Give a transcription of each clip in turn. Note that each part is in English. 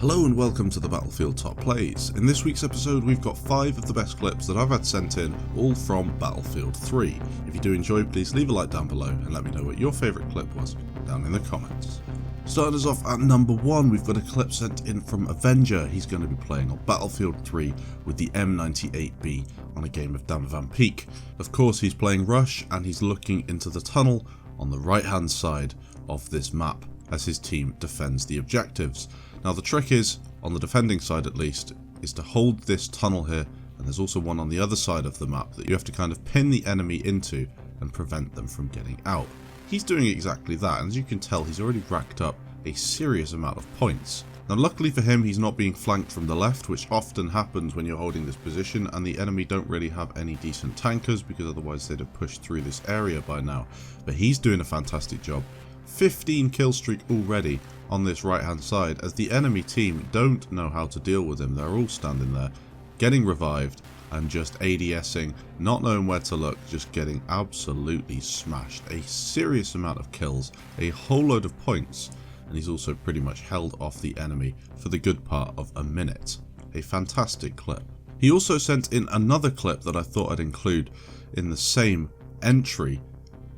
Hello and welcome to the Battlefield Top Plays. In this week's episode we've got 5 of the best clips that I've had sent in, all from Battlefield 3. If you do enjoy, please leave a like down below and let me know what your favourite clip was down in the comments. Starting us off at number 1, we've got a clip sent in from Avenger. He's going to be playing on Battlefield 3 with the M98B on a game of Dam Van Peek. Of course he's playing Rush and he's looking into the tunnel on the right hand side of this map as his team defends the objectives. Now the trick is, on the defending side at least, is to hold this tunnel here, and there's also one on the other side of the map that you have to kind of pin the enemy into and prevent them from getting out. He's doing exactly that, and as you can tell he's already racked up a serious amount of points. Now luckily for him he's not being flanked from the left, which often happens when you're holding this position, and the enemy don't really have any decent tankers because otherwise they'd have pushed through this area by now. But he's doing a fantastic job. 15 kill streak already on this right hand side, as the enemy team don't know how to deal with him. They're all standing there getting revived and just ADSing, not knowing where to look, just getting absolutely smashed. A serious amount of kills, a whole load of points, and he's also pretty much held off the enemy for the good part of a minute. A fantastic clip. He also sent in another clip that I thought I'd include in the same entry.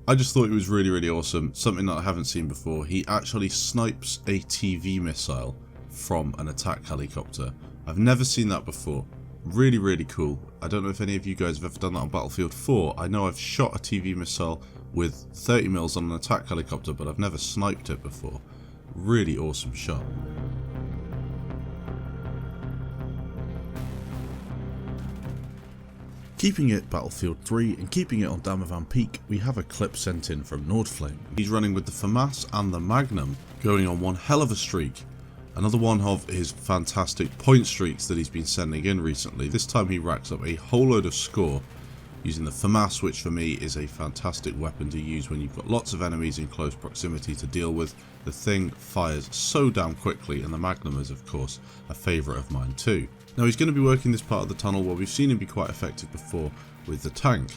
I just thought it was really awesome, something that I haven't seen before. He actually snipes a TV missile from an attack helicopter. I've never seen that before. Really cool. I don't know if any of you guys have ever done that on Battlefield 4. I know I've shot a TV missile with 30 mils on an attack helicopter, but I've never sniped it before. Really awesome shot. Keeping it Battlefield 3 and keeping it on Dam Van Peek, we have a clip sent in from NotFlame. He's running with the FAMAS and the Magnum, going on one hell of a streak. Another one of his fantastic point streaks that he's been sending in recently. This time he racks up a whole load of score using the FAMAS, which for me is a fantastic weapon to use when you've got lots of enemies in close proximity to deal with. The thing fires so damn quickly, and the Magnum is of course a favourite of mine too. Now he's going to be working this part of the tunnel where we've seen him be quite effective before with the tank.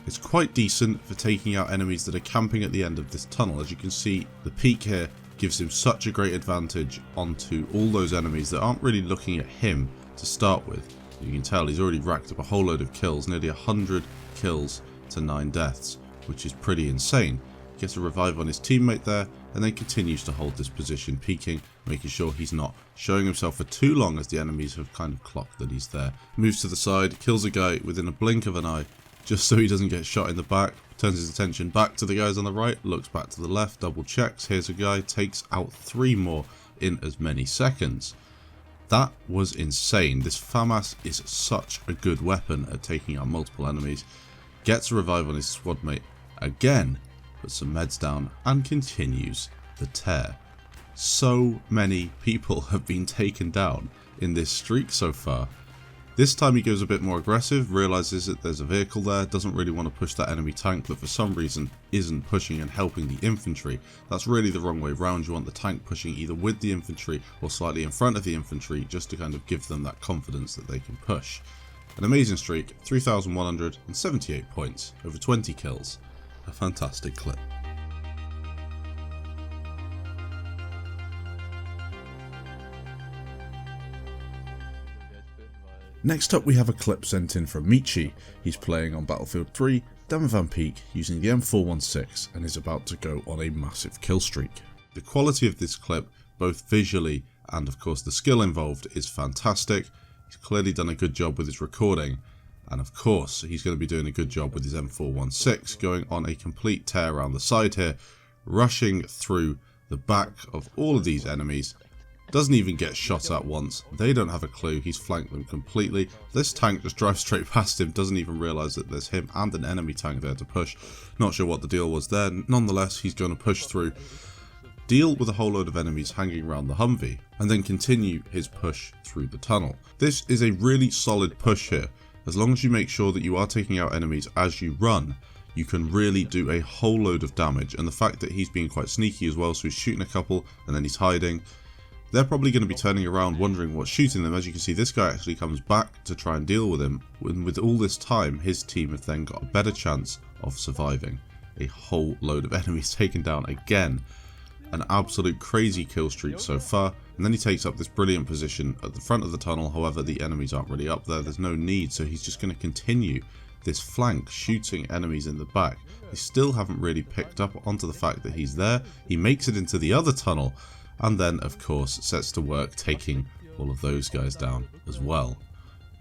It's quite decent for taking out enemies that are camping at the end of this tunnel. As you can see, the peak here gives him such a great advantage onto all those enemies that aren't really looking at him to start with. You can tell he's already racked up a whole load of kills, nearly 100 kills to 9 deaths, which is pretty insane. He gets a revive on his teammate there and then continues to hold this position, peeking, making sure he's not showing himself for too long as the enemies have kind of clocked that he's there. Moves to the side, kills a guy within a blink of an eye just so he doesn't get shot in the back, turns his attention back to the guys on the right, looks back to the left, double checks, here's a guy, takes out 3 more in as many seconds. That was insane. This FAMAS is such a good weapon at taking out multiple enemies. Gets a revive on his squad mate again, puts some meds down and continues the tear. So many people have been taken down in this streak so far. This time he goes a bit more aggressive, realises that there's a vehicle there, doesn't really want to push that enemy tank, but for some reason isn't pushing and helping the infantry. That's really the wrong way round. You want the tank pushing either with the infantry or slightly in front of the infantry, just to kind of give them that confidence that they can push. An amazing streak, 3,178 points, over 20 kills. A fantastic clip. Next up we have a clip sent in from Michi. He's playing on Battlefield 3, Dam Van Peek, using the M416 and is about to go on a massive kill streak. The quality of this clip, both visually and of course the skill involved, is fantastic. He's clearly done a good job with his recording, and of course he's going to be doing a good job with his M416, going on a complete tear around the side here, rushing through the back of all of these enemies. Doesn't even get shot at once. They don't have a clue. He's flanked them completely. This tank just drives straight past him, doesn't even realise that there's him and an enemy tank there to push. Not sure what the deal was there. Nonetheless, he's going to push through, deal with a whole load of enemies hanging around the Humvee, and then continue his push through the tunnel. This is a really solid push here. As long as you make sure that you are taking out enemies as you run, you can really do a whole load of damage. And the fact that he's being quite sneaky as well, so he's shooting a couple and then he's hiding. They're probably going to be turning around wondering what's shooting them. As you can see, this guy actually comes back to try and deal with him. And with all this time, his team have then got a better chance of surviving. A whole load of enemies taken down again. an absolute crazy kill streak so far, and then he takes up this brilliant position at the front of the tunnel. However, the enemies aren't really up there, there's no need, so he's just going to continue this flank, shooting enemies in the back. They still haven't really picked up onto the fact that he's there. He makes it into the other tunnel, and then of course sets to work taking all of those guys down as well.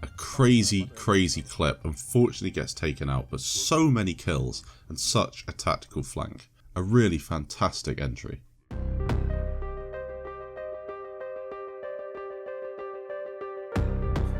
A crazy clip, unfortunately gets taken out, but so many kills and such a tactical flank. A really fantastic entry.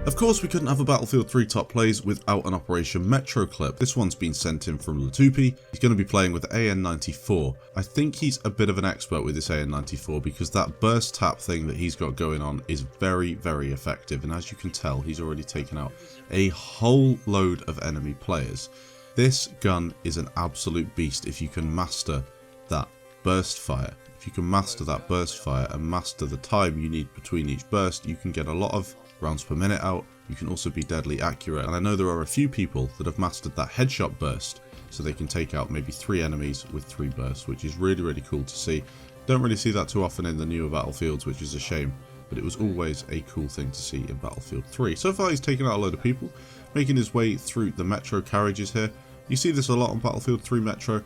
Of course, we couldn't have a Battlefield 3 top plays without an Operation Metro clip. This one's been sent in from Loutoupi. He's going to be playing with the AN94. I think he's a bit of an expert with this AN94 because that burst tap thing that he's got going on is very effective, and as you can tell, he's already taken out a whole load of enemy players. This gun is an absolute beast if you can master that burst fire. If you can master that burst fire and master the time you need between each burst, you can get a lot of rounds per minute out. You can also be deadly accurate, and I know there are a few people that have mastered that headshot burst, so they can take out maybe 3 enemies with 3 bursts, which is really cool to see. Don't really see that too often in the newer Battlefields, which is a shame, but it was always a cool thing to see in Battlefield 3. So far he's taken out a load of people, making his way through the Metro carriages here. You see this a lot on Battlefield 3 Metro.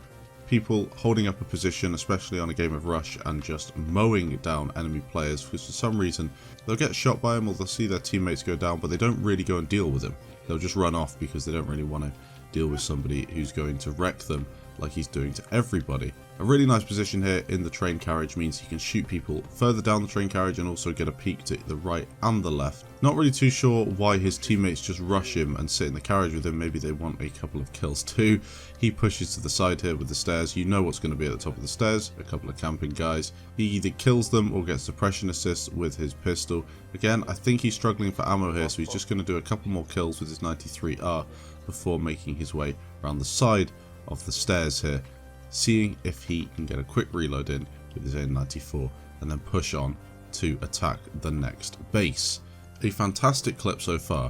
People holding up a position, especially on a game of Rush, and just mowing down enemy players because for some reason they'll get shot by them or they'll see their teammates go down, but they don't really go and deal with them. They'll just run off because they don't really want to deal with somebody who's going to wreck them like he's doing to everybody. A really nice position here in the train carriage means he can shoot people further down the train carriage and also get a peek to the right and the left. Not really too sure why his teammates just rush him and sit in the carriage with him. Maybe they want a couple of kills too. He pushes to the side here with the stairs. You know what's going to be at the top of the stairs. A couple of camping guys. He either kills them or gets suppression assist with his pistol. Again, I think he's struggling for ammo here, so he's just going to do a couple more kills with his 93R before making his way around the side of the stairs here, seeing if he can get a quick reload in with his AN94 and then push on to attack the next base. A fantastic clip so far,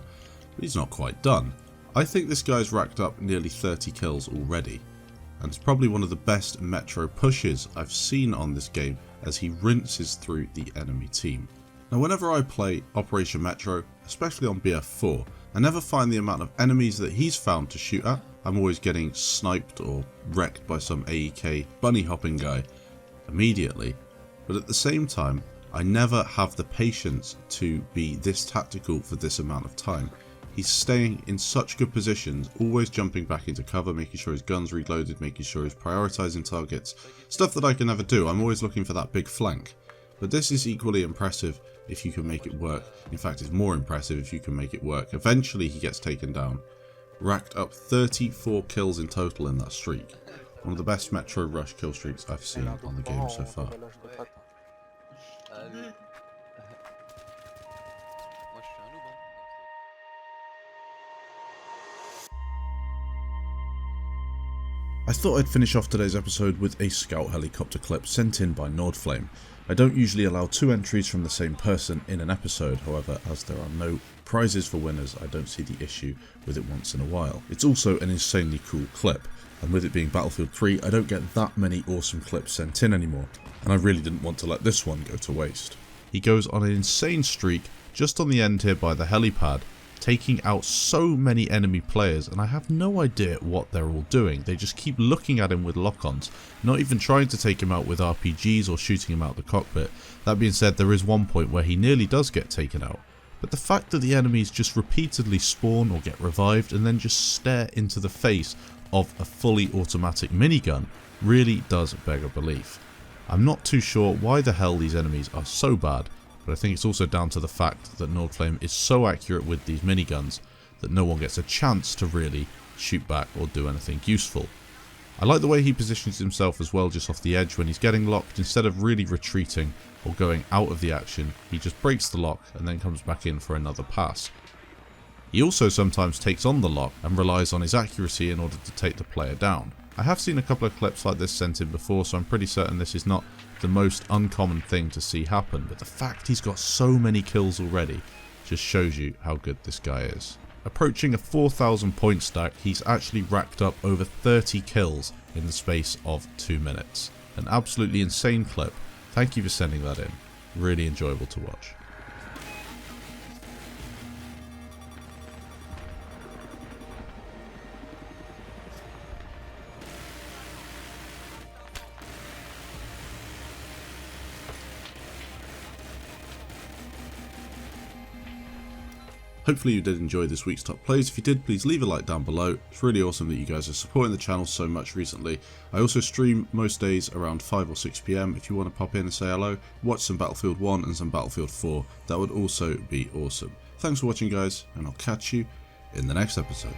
but he's not quite done. I think this guy's racked up nearly 30 kills already, and it's probably one of the best Metro pushes I've seen on this game as he rinses through the enemy team. Now whenever I play Operation Metro, especially on BF4, I never find the amount of enemies that he's found to shoot at. I'm always getting sniped or wrecked by some AEK bunny hopping guy immediately, but at the same time I never have the patience to be this tactical for this amount of time. He's staying in such good positions, always jumping back into cover, making sure his gun's reloaded, making sure he's prioritizing targets, stuff that I can never do. I'm always looking for that big flank, but this is equally impressive if you can make it work. In fact, it's more impressive if you can make it work. Eventually he gets taken down. Racked up 34 kills in total in that streak. One of the best Metro Rush kill streaks I've seen on the game so far. I thought I'd finish off today's episode with a scout helicopter clip sent in by NotFlame. I don't usually allow 2 entries from the same person in an episode, however, as there are no prizes for winners, I don't see the issue with it once in a while. It's also an insanely cool clip, and with it being Battlefield 3, I don't get that many awesome clips sent in anymore, and I really didn't want to let this one go to waste. He goes on an insane streak just on the end here by the helipad, taking out so many enemy players, and I have no idea what they're all doing. They just keep looking at him with lock-ons, not even trying to take him out with RPGs or shooting him out the cockpit. That being said, there is one point where he nearly does get taken out, but the fact that the enemies just repeatedly spawn or get revived and then just stare into the face of a fully automatic minigun really does beg a belief. I'm not too sure why the hell these enemies are so bad, but I think it's also down to the fact that NotFlame is so accurate with these miniguns that no one gets a chance to really shoot back or do anything useful. I like the way he positions himself as well, just off the edge when he's getting locked. Instead of really retreating or going out of the action, he just breaks the lock and then comes back in for another pass. He also sometimes takes on the lock and relies on his accuracy in order to take the player down. I have seen a couple of clips like this sent in before, so I'm pretty certain this is not the most uncommon thing to see happen, but the fact he's got so many kills already just shows you how good this guy is. Approaching a 4,000 point stack, he's actually racked up over 30 kills in the space of 2 minutes. An absolutely insane clip, Thank you for sending that in. Really enjoyable to watch. Hopefully you did enjoy this week's top plays. If you did, please leave a like down below. It's really awesome that you guys are supporting the channel so much recently. I also stream most days around 5 or 6 PM. If you want to pop in and say hello, watch some Battlefield 1 and some Battlefield 4, that would also be awesome. Thanks for watching guys, and I'll catch you in the next episode.